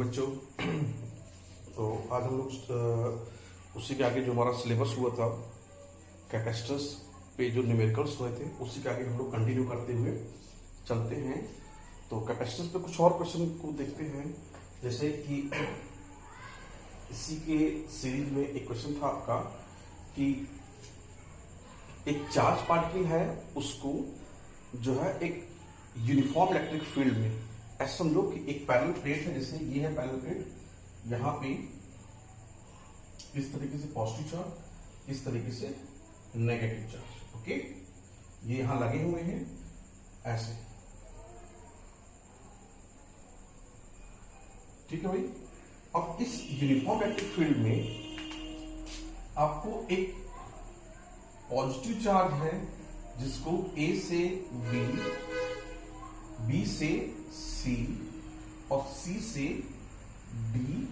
बच्चों। तो आज हम लोग उसी के आगे जो हमारा सिलेबस हुआ था कैपेसिटेंस पे जो न्यूमेरिकल्स हुए थे उसी के आगे हम लोग कंटिन्यू करते हुए चलते हैं। तो कैपेसिटेंस पे कुछ और क्वेश्चन को देखते हैं, जैसे कि इसी के सीरीज में एक क्वेश्चन था आपका कि एक चार्ज पार्टिकल है, उसको जो है एक यूनिफॉर्म इलेक्ट्रिक फील्ड में ऐसा समझो कि एक पैरेलल प्लेट है, जैसे ये है पैरेलल प्लेट, यहां पे इस तरीके से पॉजिटिव चार्ज, इस तरीके से नेगेटिव चार्ज। ओके, ये यहां लगे हुए हैं ऐसे, ठीक है भाई। अब इस यूनिफॉर्म इलेक्ट्रिक फील्ड में आपको एक पॉजिटिव चार्ज है जिसको ए से बी से सी और सी से डी,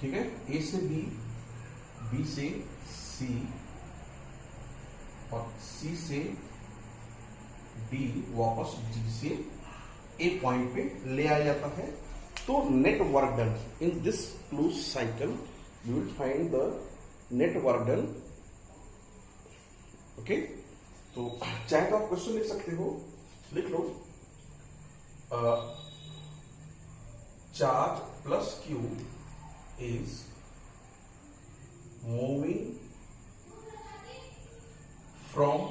ठीक है, ए से बी से सी और सी से डी वापस डी से ए पॉइंट पे ले आया जाता है। तो net work done in this close cycle, you will find the net work done. Okay, तो चाहे तो आप क्वेश्चन लिख सकते हो, लिख लो charge plus q is moving from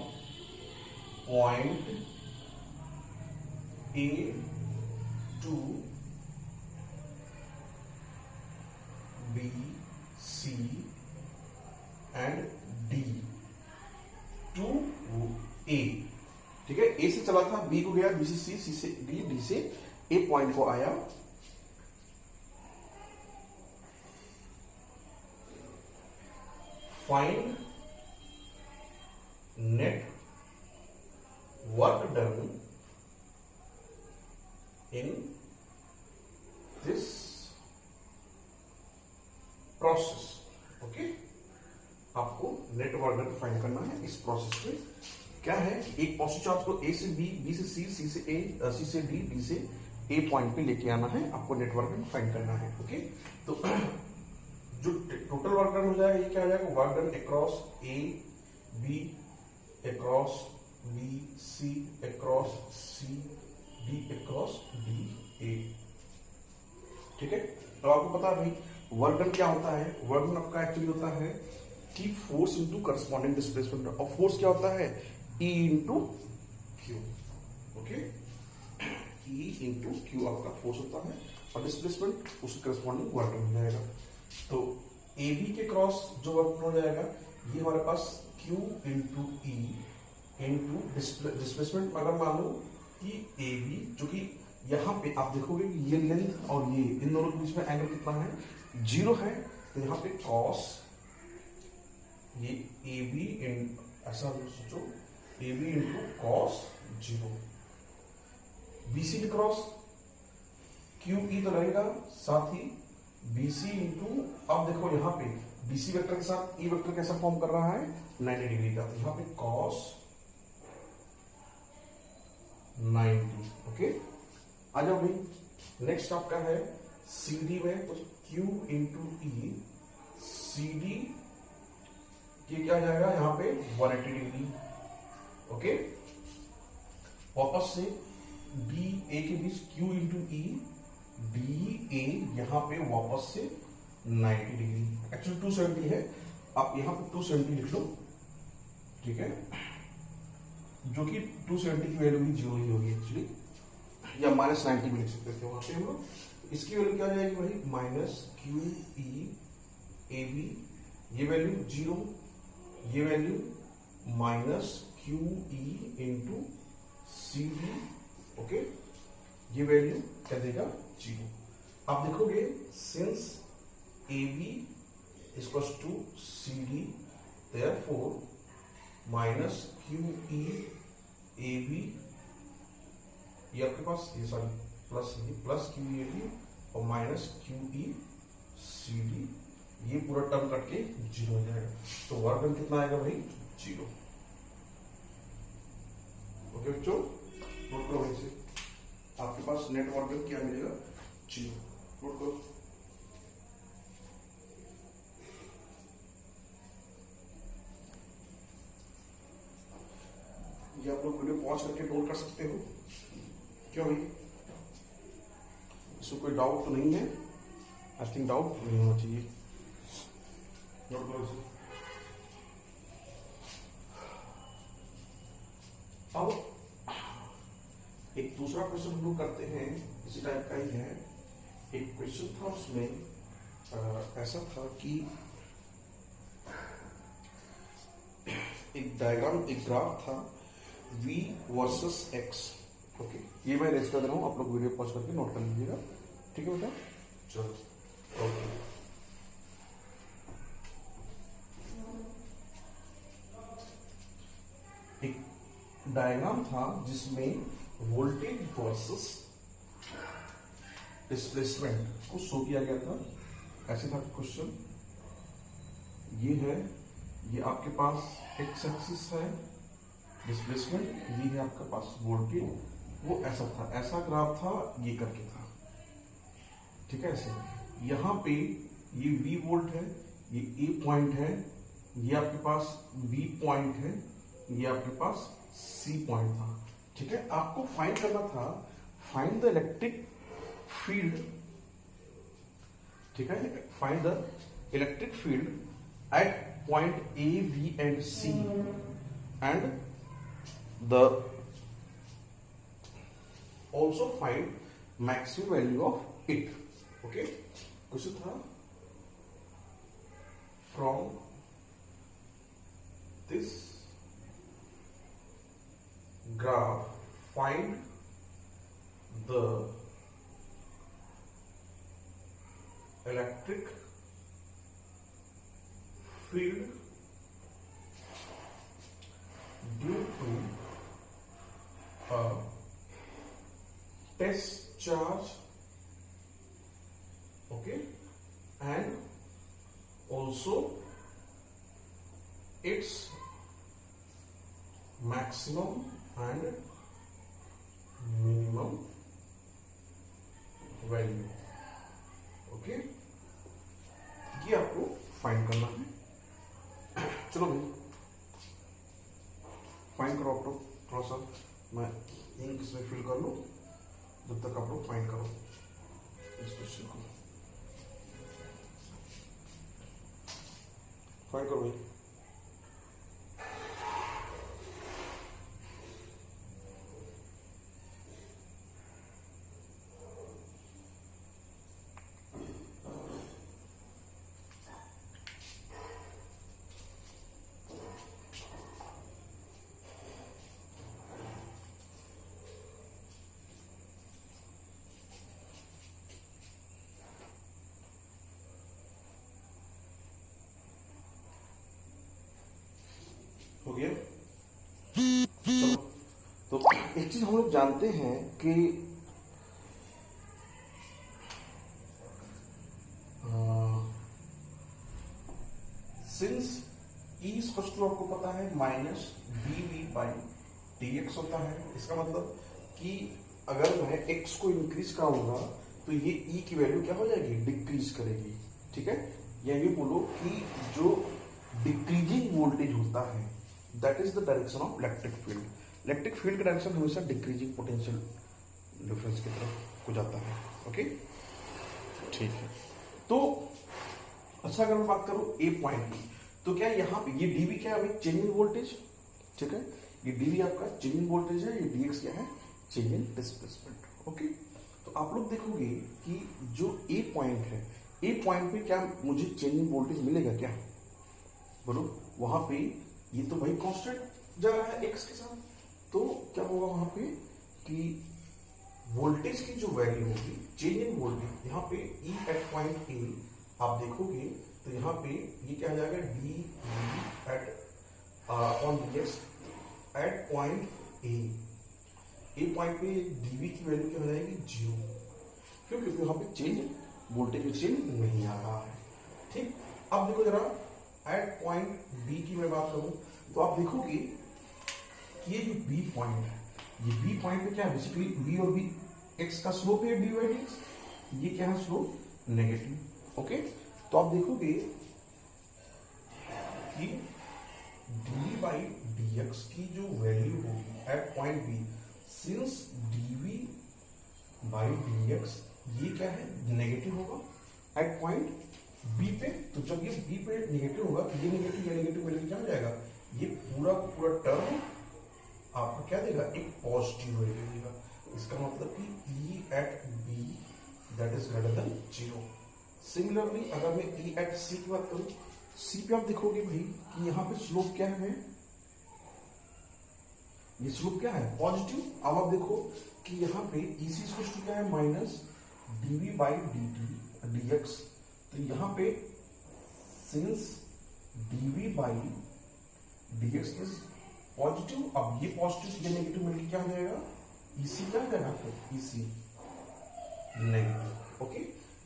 point A to B C and D to A, ठीक है। ए से चला था, बी को गया, बी से सी से डी, डी से ए पॉइंट को आया। Find net work done in this process. Okay, आपको नेट वर्क डन फाइंड करना है इस प्रोसेस में। क्या है, एक पॉजिटिव चार्ज को ए से बी से सी, सी से ए, सी से डी, डी से ए पॉइंट पे लेके आना है, आपको नेट वर्क डन फाइंड करना है। ओके, तो जो टोटल वर्क डन हो जाएगा, ये क्या हो जाएगा, work done across A B, across B C, across C D, across D A, ठीक है। तो आपको पता है भाई वर्क डन क्या होता है। वर्क डन आपका एक्चुअली होता है कि फोर्स इंटू करस्पॉन्डिंग डिस्प्लेसमेंट, और फोर्स क्या होता है, E into Q. Okay, E into Q आपका फोर्स होता है और डिस्प्लेसमेंट उसके करस्पॉन्डिंग वर्क डन हो जाएगा। तो ए बी के क्रॉस जो वर्क डन हो जाएगा, ये हमारे पास Q into E into displacement. अगर मान लो कि ए बी, जो कि यहां पे आप देखोगे कि ये लेंथ और ये इन दोनों के बीच में एंगल कितना है, 0 है, तो यहां पे कॉस ये ए बी, ऐसा सोचो A B into cos 0। BC के क्रॉस क्यू ई तो रहेगा, साथ ही बीसी इंटू, अब देखो यहां पे बीसी वेक्टर के साथ ई वेक्टर कैसा फॉर्म कर रहा है, 90 डिग्री का, तो यहां पे कॉस 90। ओके, आ जाओ भाई। नेक्स्ट आपका है सीडी में, तो क्यू इंटू ई सी डी, ये क्या जाएगा यहां पे 180 डिग्री। ओके, वापस से डी ए के बीच q into E D A, यहां पे वापस से 90 डिग्री, एक्चुअली 270 है, आप यहां पे 270 लिख लो, ठीक है, जो कि 270 की वैल्यू भी 0 ही होगी एक्चुअली, या -90 भी लिख सकते थे वहां पे हम लोग। इसकी वैल्यू क्या जाएगी भाई, minus q E A B, ये वैल्यू 0, ये value minus q E into C D. Okay, ये वैल्यू क्या देगा, 0। आप देखोगे since A B equals to C D, therefore minus q E A B, ये आपके पास ये sorry plus q A B और minus q E C D, ये पूरा टर्म कट के 0 हो जाएगा। तो वर्क डन कितना आएगा भाई, 0। ओके बच्चों, नोट करो वहीं से, आपके पास नेट वर्क डन क्या मिलेगा, 0। पॉज करके नोट कर सकते हो। क्यों भाई, इसमें कोई डाउट तो नहीं है? आई थिंक डाउट नहीं होना चाहिए। नोट करो इसे। अब एक दूसरा क्वेश्चन हम लोग करते हैं, इसी टाइप का ही है। एक क्वेश्चन था उसमें ऐसा था कि एक डायग्राम, एक ग्राफ था v वर्सेस x। ओके, ये मैं रेज कर दे रहा हूं, आप लोग वीडियो पॉज करके नोट कर लीजिएगा। ठीक है बेटा, चलो। ओके, एक डायग्राम था जिसमें वोल्टेज वर्सेस डिस्प्लेसमेंट को शो किया गया था। ऐसे था क्वेश्चन, ये है, ये आपके पास एक्स एक्सिस है डिस्प्लेसमेंट, ये है आपके पास वोल्टेज, वो ऐसा था, ऐसा ग्राफ था, ये करके था। ठीक है, ऐसे यहां पे ये V वोल्ट है, ये A पॉइंट है, ये आपके पास B पॉइंट है, ये आपके पास C पॉइंट था। ठीक है, आपको फाइंड करना था, फाइंड द इलेक्ट्रिक फील्ड। ठीक है, find the electric field at point A, B and C and the also find maximum value of it. Okay, question था from this graph find the electric field due to a test charge, okay, and also its maximum and minimum value। Okay, ये आपको find करना है। चलो भाई find करो आप लोग, थोड़ा सा मैं इंक इसमें फिल कर लूं जब तक आप लोग फाइंड करो इस क्वेश्चन को। फाइंड करो भाई। हो गया, चलो। तो एक चीज हम लोग जानते हैं कि सिंस ई स्पष्ट टू आपको पता है माइनस dv बाई dx होता है, इसका मतलब कि अगर मैं x को इंक्रीज कराऊंगा तो ये e की वैल्यू क्या हो जाएगी, डिक्रीज करेगी। ठीक है, या ये बोलो कि जो डिक्रीजिंग वोल्टेज होता है that is the direction of electric field. Electric field का डायरेक्शन हमेशा डिक्रीजिंग पोटेंशियल डिफरेंस की तरफ हो जाता है। ओके, ठीक है। तो अच्छा, अगर मैं बात करूं ए पॉइंट की, तो क्या यहाँ पे ये डीवी क्या है भाई, चेंजिंग वोल्टेज। ठीक है, ये डीवी आपका चेंजिंग वोल्टेज है, ये डीएक्स क्या है, चेंजिंग डिस्प्लेसमेंट। ओके, तो आप लोग देखोगे कि जो ए पॉइंट है, ए पॉइंट पे क्या मुझे चेंजिंग वोल्टेज मिलेगा क्या, बोलो। वहां पे ये तो भाई कांस्टेंट जा रहा है एक्स के साथ, तो क्या होगा वहां पे कि वोल्टेज की जो वैल्यू होगी, चेंजिंग वोल्टेज, यहाँ पे ई एट पॉइंट ए आप देखोगे तो यहाँ पे ये क्या आ जाएगा, D at on dx at point A point पे डीवी की वैल्यू क्या हो जाएगी, 0। क्यों, क्योंकि यहाँ पे चेंज वोल्टेज में चेंज नहीं आ रहा है। ठीक, अब देखो जरा एट पॉइंट बी की मैं बात करूं तो आप देखोगे कि ये जो बी पॉइंट है, ये बी पॉइंट पे क्या है, बेसिकली बी और बी एक्स का स्लोप है डी बाई एक्स, ये क्या है स्लोप नेगेटिव। ओके, तो आप देखोगे कि dv बाई dx की जो वैल्यू होगी at point B, since dv by dx ये क्या है, नेगेटिव होगा एट पॉइंट बी पे। तो जब ये बी पे नेगेटिव होगा तो ये नेगेटिव वैल्यू क्या हो जाएगा, ये पूरा टर्म आपको क्या देगा, एक पॉजिटिव वैल्यू देगा। इसका मतलब कि e at b that is greater than 0। Similarly अगर मैं e एट c की बात करूं, c पे आप देखोगे भाई कि यहाँ पे स्लोप क्या है, ये स्लोप क्या है, पॉजिटिव। अब आप देखो कि यहाँ पे EC इक्वल टू क्या है, minus dv by dt dx। तो यहाँ पे since dv by dx is positive, अब ये पॉजिटिव ये नेगेटिव मिलकर क्या हो जाएगा, EC क्या हो जाएगा आपको, EC नेगेटिव। ओके,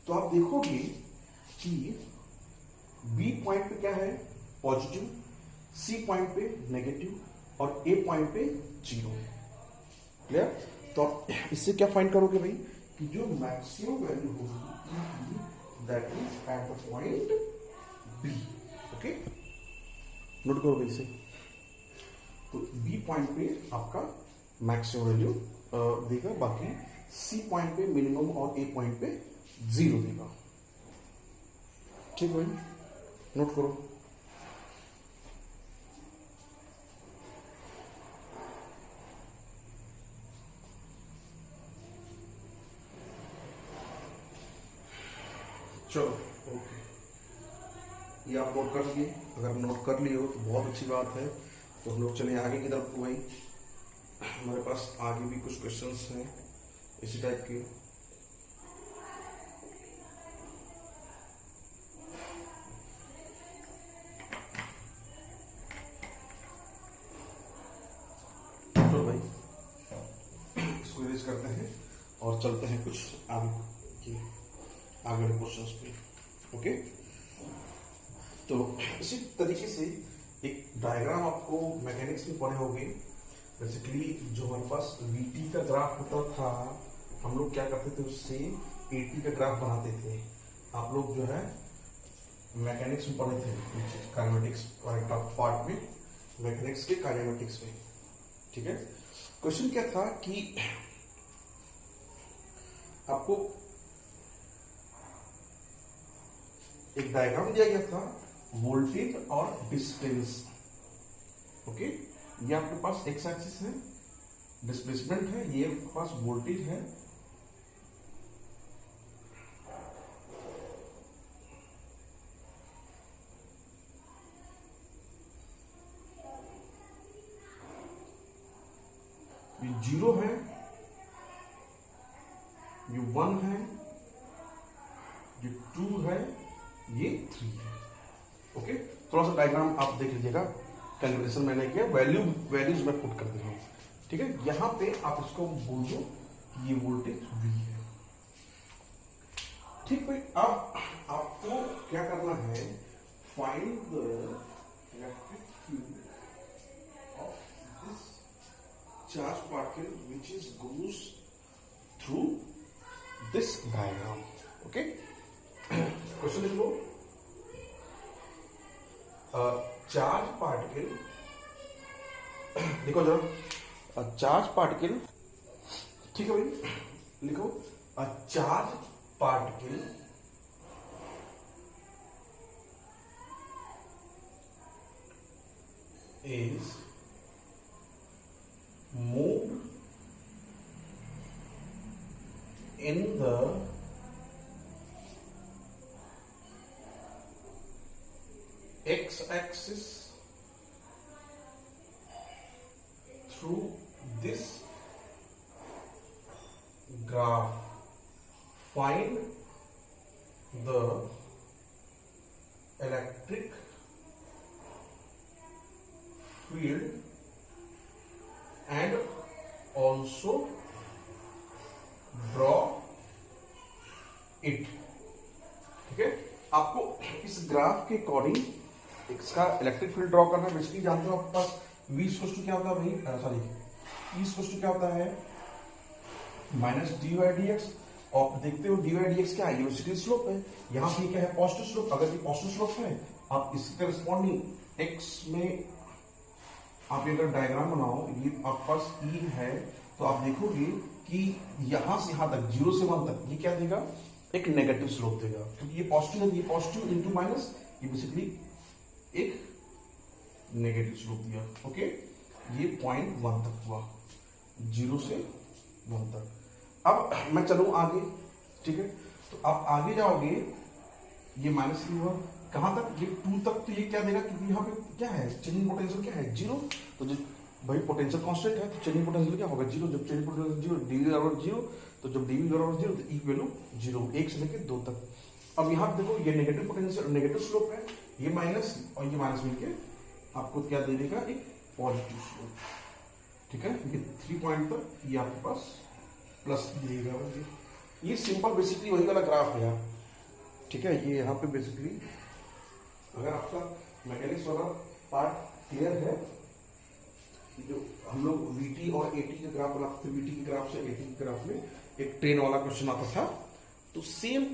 तो आप देखोगे कि B पॉइंट पे क्या है, पॉजिटिव, C पॉइंट पे नेगेटिव और A पॉइंट पे 0। क्लियर? तो आप इससे क्या फाइंड करोगे भाई कि जो मैक्सिमम वैल्यू होगी that is at the point B। Okay, note करो भाई इसे। तो B पॉइंट पे आपका मैक्सिमम वैल्यू देगा, बाकी C पॉइंट पे मिनिमम और A पॉइंट पे 0 देगा। ठीक है, नोट करो। चलो ओके, ये आप नोट कर लिए। अगर नोट कर लिए हो तो बहुत अच्छी बात है। तो हम लोग चले आगे की तरफ। भाई हमारे पास आगे भी कुछ क्वेश्चंस हैं इसी टाइप के। चलो भाई इसको इरेज करते हैं और चलते हैं कुछ आगे वाले क्वेश्चंस पे। ओके, तो इसी तरीके से एक डायग्राम आपको मैकेनिक्स में पढ़े होंगे। बेसिकली जो हमारे पास VT का ग्राफ होता था, हम लोग क्या करते थे, उससे AT का ग्राफ बनाते थे। आप लोग जो है मैकेनिक्स में पढ़े थे, काइनेमेटिक्स पार्ट में, मैकेनिक्स के काइनेमेटिक्स में। ठीक है, क्वेश्चन क्या था कि आपको एक डायग्राम दिया गया था, वोल्टेज और डिस्टेंस। ओके, ये आपके पास एक्स एक्सिस है, डिस्प्लेसमेंट है, ये आपके पास वोल्टेज है। ये 0 है, ये 1 है, ये 2 है, ये 3 है। ओके, थोड़ा सा डायग्राम आप देख लीजिएगा। कैलकुलेशन मैंने किया, वैल्यूज मैं पुट कर दे रहा हूं। ठीक है, यहां पे आप इसको बोल दो कि ये वोल्टेज V है। ठीक भाई, अब आपको क्या करना है, find the electric field of this charge particle which is goes through this diagram. Okay, question लिख लो। चार्ज पार्टिकल, लिखो जरा, चार्ज पार्टिकल। ठीक है भाई, लिखो, charge particle is moved in the x-axis through this graph. Find the electric field and also draw it. ठीक है, आपको इस ग्राफ के अकॉर्डिंग इसका इलेक्ट्रिक फील्ड ड्रॉ करना। बेसिकली जानते हो आपके पास V इक्वल टू क्या होता है भाई, सॉरी E इक्वल टू क्या होता है, माइनस dy/dx। और देखते हो dy/dx क्या है, ये वेलोसिटी स्लोप है। यहाँ पे क्या है, पॉजिटिव स्लोप। अगर ये पॉजिटिव स्लोप है, आप इसके करस्पॉन्डिंग x में आप अगर डायग्राम बनाओ, ये आपके पास ई है, तो आप देखोगे कि यहां से यहां तक 0 से 1 तक ये क्या देगा, एक नेगेटिव स्लोप देगा, क्योंकि ये पॉजिटिव है, ये पॉजिटिव इंटू माइनस, ये बेसिकली एक नेगेटिव स्लोप दिया। ओके, ये 0.1 तक हुआ, 0 से 1 तक। अब मैं चलूं आगे, ठीक है, तो आप आगे जाओगे, ये माइनस ही हुआ, कहां तक, ये 2 तक, तो ये क्या देगा, क्योंकि यहाँ पे क्या है, चेंजिंग पोटेंशियल क्या है, 0, तो भाई पोटेंशियल कांस्टेंट है, तो चेंजिंग पोटेंशियल क्या होगा, 0, जब चेंजिंग पोटेंशियल 0, dV बराबर 0, तो जब dV बराबर 0, तो E की वैल्यू 0, 1 से लेकर 2 तक। अब यहाँ देखो, ये नेगेटिव पोटेंशियल, नेगेटिव स्लोप है, ये माइनस और ये माइनस मिलके आपको क्या दे देगा, एक पॉजिटिव स्लोप, ठीक है, ये 3 पॉइंट तक ये आपके पास प्लस देगा। ये सिंपल बेसिकली वही वाला ग्राफ है यार, ठीक है, ये यहाँ पे बेसिकली अगर आपका मैकेनिक्स वाला पार्ट क्लियर है, जो हम लोग वीटी और एटी के ग्राफ बनाते थे, वीटी के ग्राफ से एटी के ग्राफ में एक ट्रेन वाला क्वेश्चन आता था, तो सेम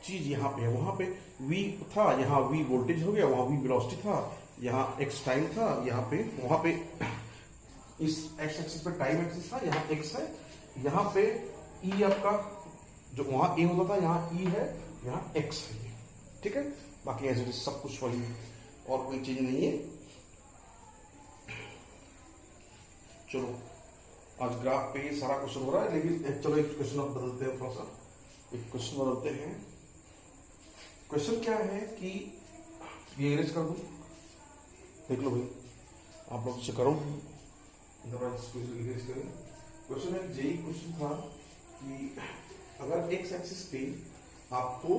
चीज यहाँ पे है, वहां पे v था, यहाँ v वोल्टेज हो गया, वहां v वेलोसिटी था, यहाँ x टाइम था, यहाँ पे वहां पे इस x एक्सिस पे टाइम एक्सिस था, यहाँ x है, यहाँ पे e आपका जो वहां a होता था, यहाँ e है, यहाँ x है, ठीक है, बाकी एज इट इज सब कुछ वही है और कोई चीज नहीं है। चलो आज ग्राफ पे ही सारा क्वेश्चन हो रहा है, लेकिन चलो एक क्वेश्चन आप बदलते हैं, थोड़ा सा एक क्वेश्चन बदलते हैं। क्वेश्चन क्या है कि ये इरेज कर दूं, देख लो भाई, आप लोग से करो, इरेज करें। क्वेश्चन है, जेई क्वेश्चन था कि अगर एक्स एक्सिस पे आपको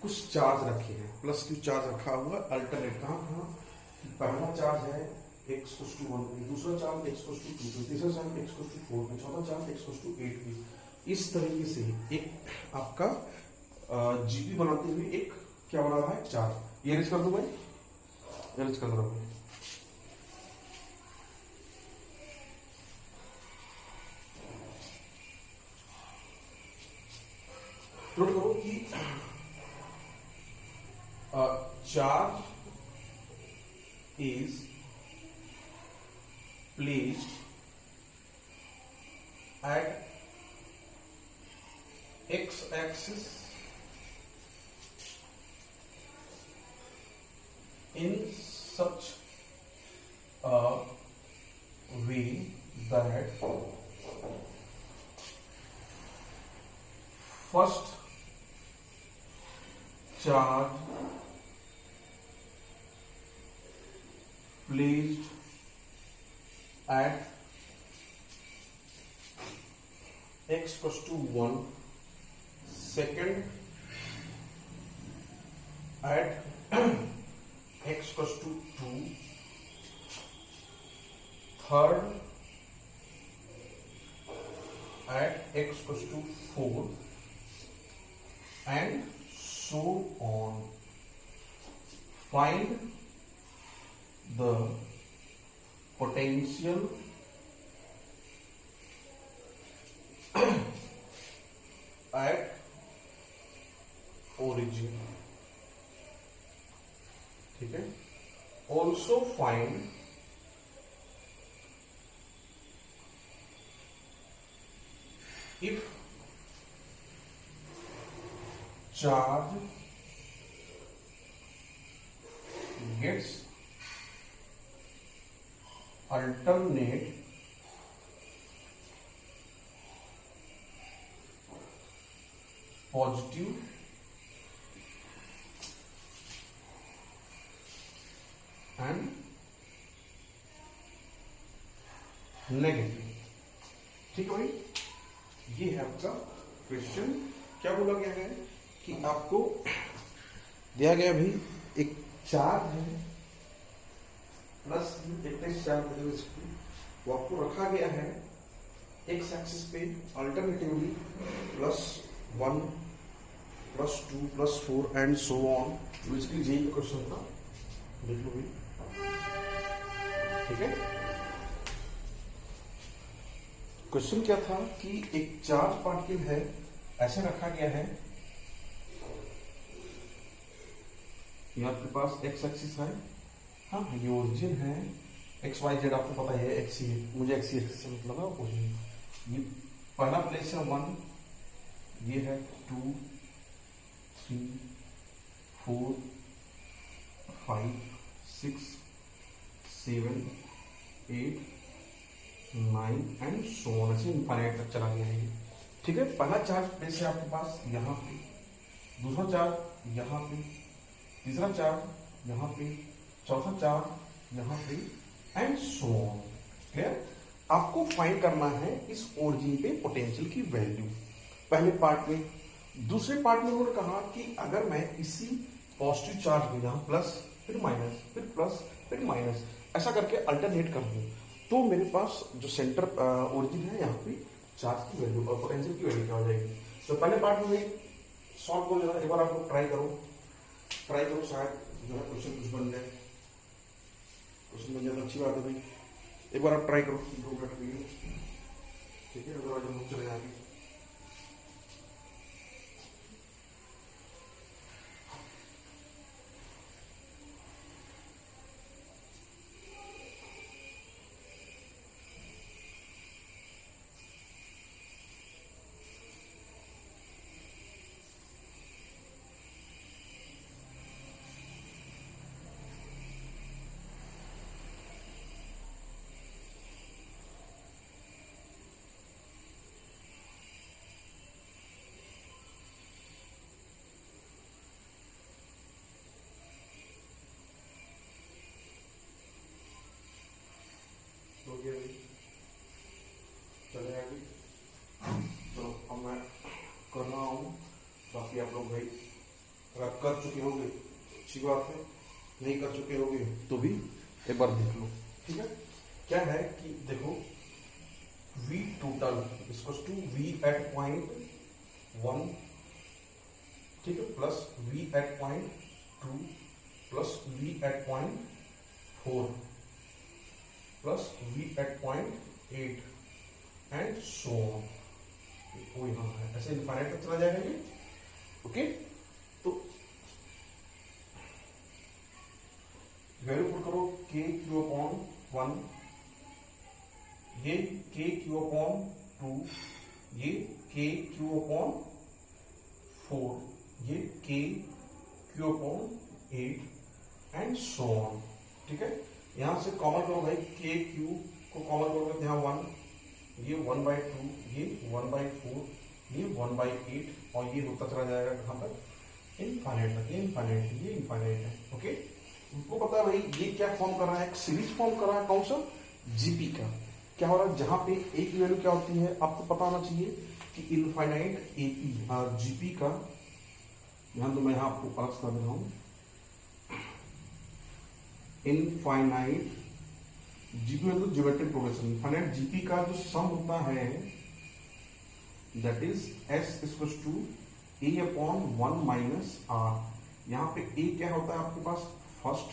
कुछ चार्ज रखे हैं, प्लस क्यू चार्ज रखा हुआ, अल्टरनेट कहाँ कहाँ, पहला चार्ज है x = 1, दूसरा चार्ज x = 2, तीसरा चार्ज x = 4, चौथा चार्ज x = 8। इस तरीके से एक आपका जीपी बनाते हुए एक क्या बना रहा है, चार्ज। ये अरेंज कर दो भाई, अरेंज कर दो भाई। नोट करो कि charge is placed at x axis in such a way that first charge placed at x = 1, second at x = 2, third at x = 4, and so on. Find the potential at origin, ठीक है। Also find if charge gets alternate positive and negative, ठीक है भाई। ये है आपका question. क्या बोला गया है कि आपको दिया गया भाई एक चार्ज है प्लस एक चार्ज, वो आपको रखा गया है एक्स एक्सिस पे alternatively +1 +2 +4 and so on. Basically यही क्वेश्चन था, देख लो भाई, ठीक है। क्वेश्चन क्या था कि एक चार्ज पार्टिकल है, ऐसे रखा गया है, ये आपके पास एक्स एक्सिस है, हाँ ये ओरिजिन है, एक्स वाई जेड आपको पता है एक्स ही है, मुझे एक्स ही एक्सिस से मतलब है और कुछ नहीं। ये पहला प्लेस है 1, ये है 2 3 4 5 6 7 8 9 एंड सो ऑन, ऐसे इनफाइनाइट तक चला गया है ये। ठीक है, पहला चार्ज प्लेस है आपके पास यहाँ पे, दूसरा चार्ज यहाँ पे, तीसरा चार्ज यहाँ पे, चौथा चार्ज यहाँ पे एंड सो ऑन। क्लियर? आपको फाइंड करना है इस ओरिजिन पे पोटेंशियल की वैल्यू पहले पार्ट में। दूसरे पार्ट में उन्होंने कहा कि अगर मैं इसी पॉजिटिव चार्ज में यहाँ प्लस फिर माइनस फिर प्लस फिर माइनस ऐसा करके अल्टरनेट कर दूं तो मेरे पास जो सेंटर ओरिजिन है यहाँ पे चार्ज की वैल्यू और पोटेंशियल की वैल्यू क्या हो जाएगी। तो पहले पार्ट में सॉल्व कर लेना, एक बार आप लोग ट्राई करो शायद जो है क्वेश्चन कुछ बन जाए। क्वेश्चन बन जाए तो अच्छी बात है भाई, एक बार आप ट्राई करो 2 मिनट के लिए। ठीक है, अगर हम चले जाएंगे। हो गया भाई, चले आगे। तो अब मैं कर रहा हूँ, बाकी आप लोग भाई अगर कर चुके होंगे अच्छी बात है, नहीं कर चुके होंगे तो भी एक बार देख लो। ठीक है, क्या है कि देखो V total equals to V at point 1, ठीक है, plus V at point 2 plus V at point 4 plus V at point 8 and so on. वो यहाँ है, ऐसे इनफाइनाइट तक चला जाएगा ये। ओके, तो वैल्यू पुट करो k q अपॉन 1, ये k q अपॉन 2, ये k q अपॉन 4, ये k q upon 8 and so on. ठीक है, यहां से कॉमन करो भाई, k q को कॉमन करोगे यहाँ 1, ये 1/2, ये 1/4, ये 1/8 और ये होता चला जाएगा कहां तक, इनफाइनाइट तक। ये इनफाइनाइट है, ये इनफाइनाइट है। ओके, उनको पता है भाई ये क्या फॉर्म कर रहा है, एक सीरीज फॉर्म कर रहा है, कौन सा, जीपी का। क्या हो रहा है, जहां पे ए की वैल्यू क्या होती है आपको पता होना चाहिए कि इनफाइनाइट एपी जीपी का, यहां तो मैं यहां आपको अलग कर दे रहा हूं, इनफाइनाइट जीपी मतलब ज्योमेट्रिक प्रोग्रेशन, इनफाइनाइट जीपी का जो सम होता है that is S equals to A upon 1 minus R. यहां पे ए क्या होता है आपके पास, फर्स्ट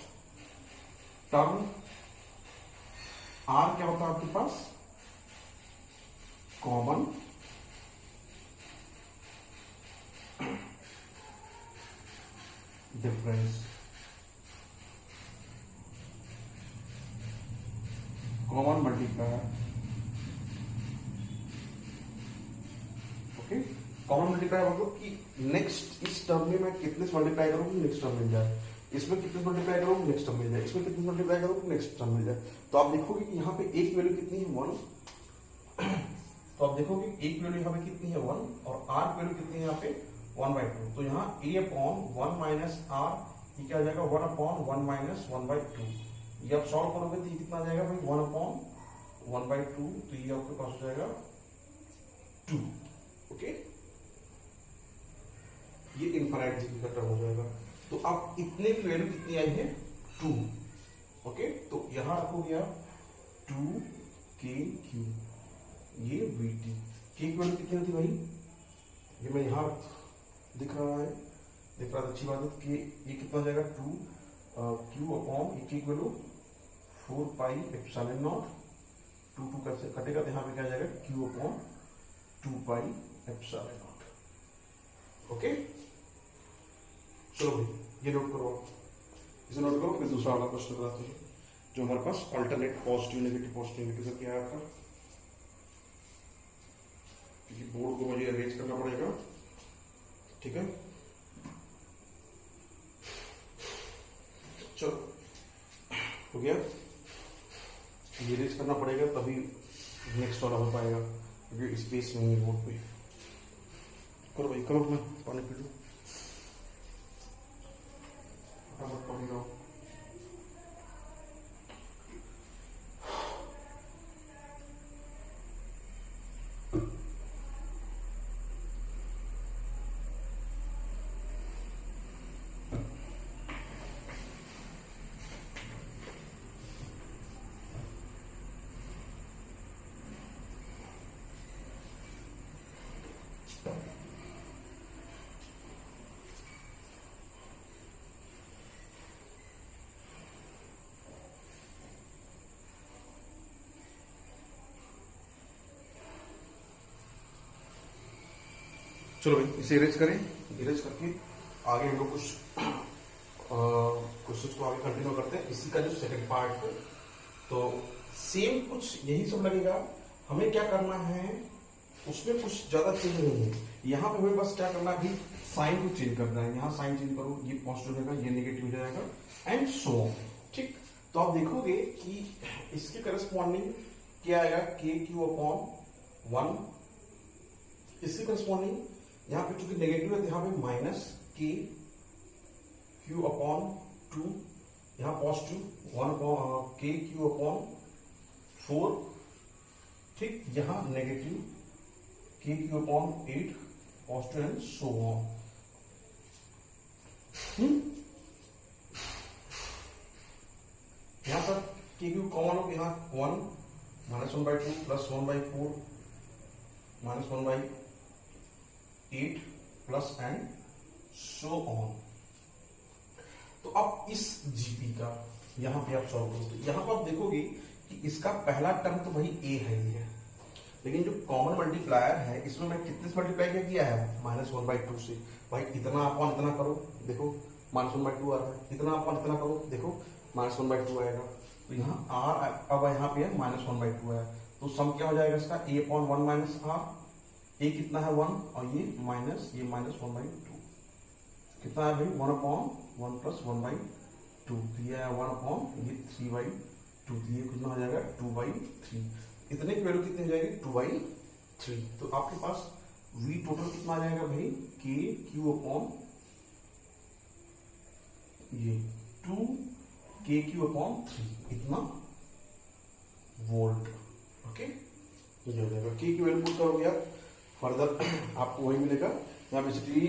टर्म, आर क्या होता है आपके पास, common difference, common multiplier. Okay, common multiplier मतलब कि नेक्स्ट इस टर्म में मैं कितने से मल्टीप्लाई करूँ नेक्स्ट टर्म मिल जाए, इसमें कितने से मल्टीप्लाई करूँ नेक्स्ट टर्म मिल जाए, इसमें कितने से मल्टीप्लाई करूँ नेक्स्ट टर्म मिल जाए। तो आप देखोगे कि यहाँ पे ए की वैल्यू कितनी है 1, तो आप देखोगे ए की वैल्यू यहाँ पे कितनी है 1 और आर की वैल्यू कितनी है यहाँ पे 1/2। तो यहाँ ए अपॉन 1 माइनस आर, ये क्या हो जाएगा 1 अपॉन 1 माइनस 1/2। ये आप सॉल्व करोगे तो ये कितना आ जाएगा भाई 1 अपॉन 1/2, तो ये आपके पास हो जाएगा 2। ओके, ये इनफाइनाइट जीपी का टर्म हो जाएगा। तो अब इतने की वैल्यू कितनी आई है 2। ओके, तो यहां रखोगे आप 2kq, ये vt, k की वैल्यू कितनी होती भाई, ये मैं यहां दिख रहा है तो अच्छी बात है कि ये कितना हो जाएगा 2q अपॉन k की वैल्यू 4 पाई एप्सिलॉन नॉट, 2 कैसे कटेगा तो यहाँ पे क्या आ जाएगा q upon 2 pi epsilon not. Okay, चलो भाई ये नोट करो, इसे नोट करो, फिर दूसरा वाला क्वेश्चन कराते हैं। जो हमारे पास अल्टरनेट पॉजिटिव नेगेटिव का क्या आया था, क्योंकि बोर्ड को मुझे अरेंज करना पड़ेगा, ठीक है। चलो हो गया, ये अरेंज करना पड़ेगा तभी नेक्स्ट वाला हो पाएगा, क्योंकि स्पेस नहीं है बोर्ड पे। करो भाई करो, मैं पानी पी लूँ, फटाफट पानी लाओ। चलो भाई इसे इरेज करें, इरेज करके आगे हम लोग कुछ क्वेश्चंस को आगे कंटिन्यू करते हैं। इसी का जो सेकंड पार्ट है, तो सेम कुछ यही सब लगेगा। हमें क्या करना है, उसमें कुछ ज्यादा चेंज नहीं है। यहाँ पे हमें बस क्या करना है, अभी साइन को चेंज करना है। यहाँ साइन चेंज करो, ये पॉजिटिव हो जाएगा, ये नेगेटिव हो जाएगा एंड सो ऑन, ठीक। तो आप देखोगे कि इसके करस्पॉन्डिंग क्या आएगा, के क्यू अपॉन 1। इसके करस्पॉन्डिंग यहाँ पे चूंकि नेगेटिव है तो यहाँ पे माइनस के क्यू अपॉन 2, यहाँ पॉजिटिव 1 के क्यू अपॉन 4, ठीक। यहाँ नेगेटिव के Q upon 8 positive and so on. यहाँ पर के क्यू कॉमन हो, यहाँ 1 -1/2 plus 1/4 -1/8 plus and so on. तो अब इस जीपी का यहां पे आप सॉल्व करो, तो यहां पर आप देखोगे कि इसका पहला टर्म तो वही ए है ही है, लेकिन जो कॉमन मल्टीप्लायर है इसमें मैं कितने से मल्टीप्लाई किया है, -1/2 से। भाई इतना अपॉन इतना करो, देखो -1/2 आ रहा है, इतना अपॉन इतना करो, देखो -1/2 आएगा। तो यहाँ आर अब यहाँ पे है -1/2 है, तो सम क्या हो जाएगा इसका, a अपॉन 1 माइनस आर। ए कितना है 1 और ये -1/2 कितना है भाई, 1 अपॉन 1 प्लस 1/2, तो ये है 1 अपॉन ये 3/2, तो ये कितना हो जाएगा 2/3। इतने की वैल्यू कितनी हो जाएगी 2/3। तो आपके पास v टोटल कितना आ जाएगा भाई, के क्यू अपॉन ये 2 के क्यू अपॉन 3, इतना वोल्ट। ओके, ये हो जाएगा के की वैल्यू पुट करोगे आप फर्दर आपको वही मिलेगा। यहाँ बेसिकली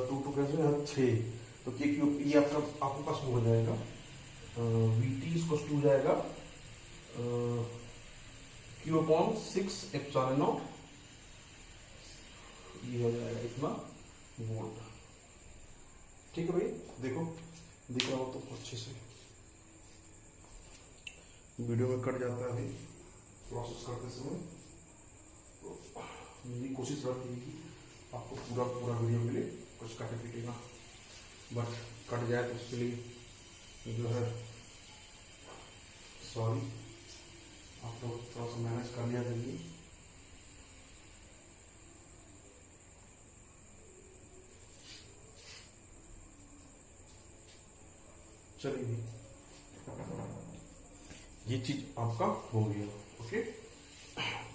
2 कैसे यहाँ 6, तो के क्यू ये आपके पास वो हो जाएगा वी टी इसको हो जाएगा क्यू अपॉन 6 एप्सिलॉन नॉट, ये हो जाएगा इतना वोल्ट। ठीक है भाई, देखो दिख रहा हो तो अच्छे से, वीडियो में कट जाता है प्रोसेस करते समय, तो मेरी कोशिश रहती है कि आपको पूरा वीडियो मिले, कुछ काटे पीटे ना, बट कट जाए तो उसके लिए जो है सॉरी, आप लोग थोड़ा सा मैनेज कर लिया करिए। चलिए ये चीज आपका हो गया। ओके,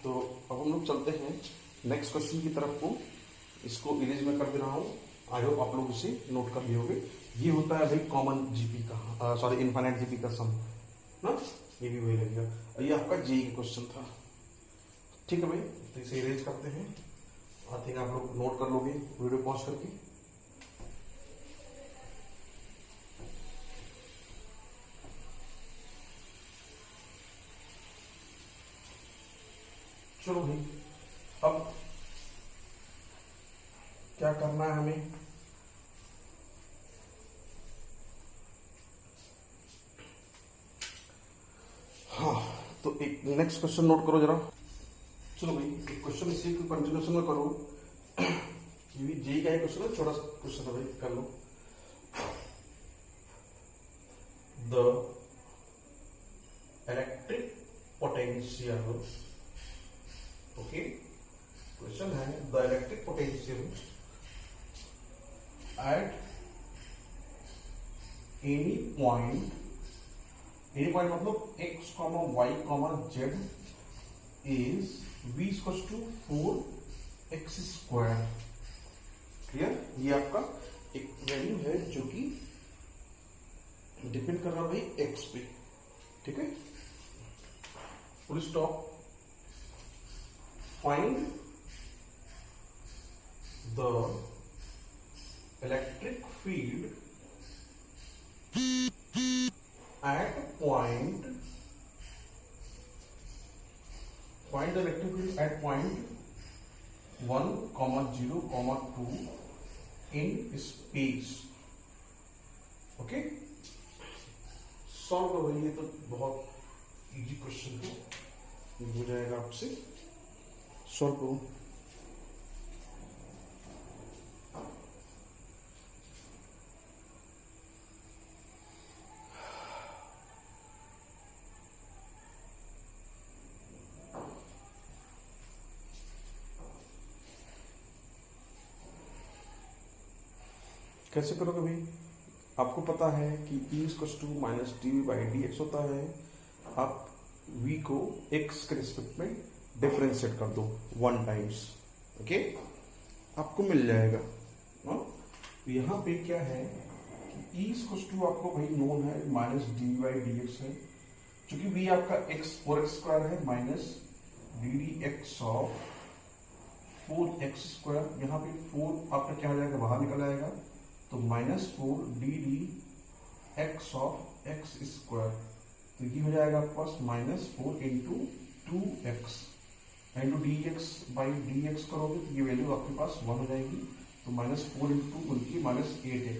तो अब हम लोग चलते हैं नेक्स्ट क्वेश्चन की तरफ को। इसको इरेज में कर दे रहा हूँ, आई होप आप लोग इसे नोट कर लिए होंगे। ये होता है भाई कॉमन जीपी का, सॉरी इनफाइनाइट जीपी का सम ना, ये भी वही लगेगा। ये आपका जेई का क्वेश्चन था। ठीक है भाई, तो इसे इरेज करते हैं। आई थिंक आप लोग नोट कर लोगे वीडियो पॉज करके। चलो भाई, अब क्या करना है हमें, हाँ, तो एक नेक्स्ट क्वेश्चन नोट करो जरा। चलो भाई, एक क्वेश्चन इसी को कंटिन्यूशन में करो। ये भी जेई का एक क्वेश्चन है, छोटा सा क्वेश्चन है भाई, कर लो। The electric potential, okay, question है the electric potential at any point मतलब x, y, z is v equal to 4x square. Clear? ये आपका एक वैल्यू है जो कि डिपेंड कर रहा है भाई x पे, ठीक है। Full stop. Find the electric field at point, find the electric field at point 1, 0, 2 in space, okay. Solve करो, ये तो बहुत इजी क्वेश्चन है, हो जाएगा आपसे। सॉल्व करो। कैसे करोगे भाई? आपको पता है कि E equal to minus dv/dx होता है। आप v को x के रिस्पेक्ट में डिफरेंशिएट कर दो 1 टाइम्स, ओके, आपको मिल जाएगा। यहाँ पे क्या है कि E इक्वल टू आपको भाई नोन है माइनस dv/dx है, क्योंकि v आपका x 4x स्क्वायर है, minus ddx of 4x square. यहाँ पे 4 आपका क्या हो जाएगा, बाहर निकल आएगा, तो -4 ddx ऑफ x स्क्वायर, तो ये हो जाएगा आपके पास -4 इंटू 2x इंटू dx/dx करोगे तो ये वैल्यू आपके पास 1 हो जाएगी, तो -4 इंटू 2 बल्कि -8x,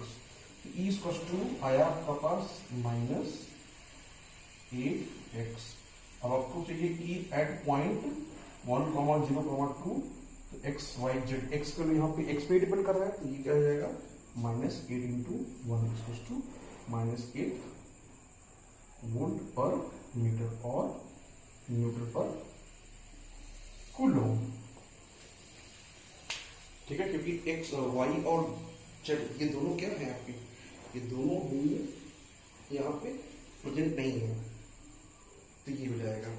तो E इक्वल टू आया आपका पास -8x। अब आपको चाहिए E एट पॉइंट 1, 0, 2, तो x, y, z, x का यहाँ पे x पे डिपेंड कर रहा है, तो ये क्या हो जाएगा -8 इंटू 1 इक्वल टू -8 वोल्ट पर मीटर और न्यूटन पर कूलम, ठीक है। क्योंकि x, y और z ये दोनों क्या है आपके, ये दोनों ही यहाँ पे प्रेजेंट नहीं है, तो ये हो जाएगा,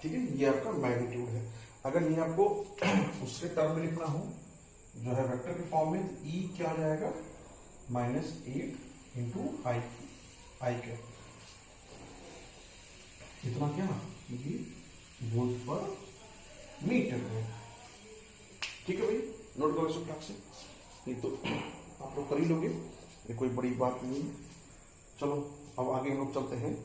ठीक है। ये आपका मैग्नीट्यूड है। अगर ये आपको उसके टर्म में लिखना हो जो है वेक्टर के फॉर्म में, तो E क्या आ जाएगा -8 इंटू आई कैप, इतना क्या ये वोल्ट पर मीटर है, ठीक है भाई। नोट करो सब से, नहीं तो आप लोग कर ही लोगे, ये कोई बड़ी बात नहीं है। चलो अब आगे हम लोग चलते हैं।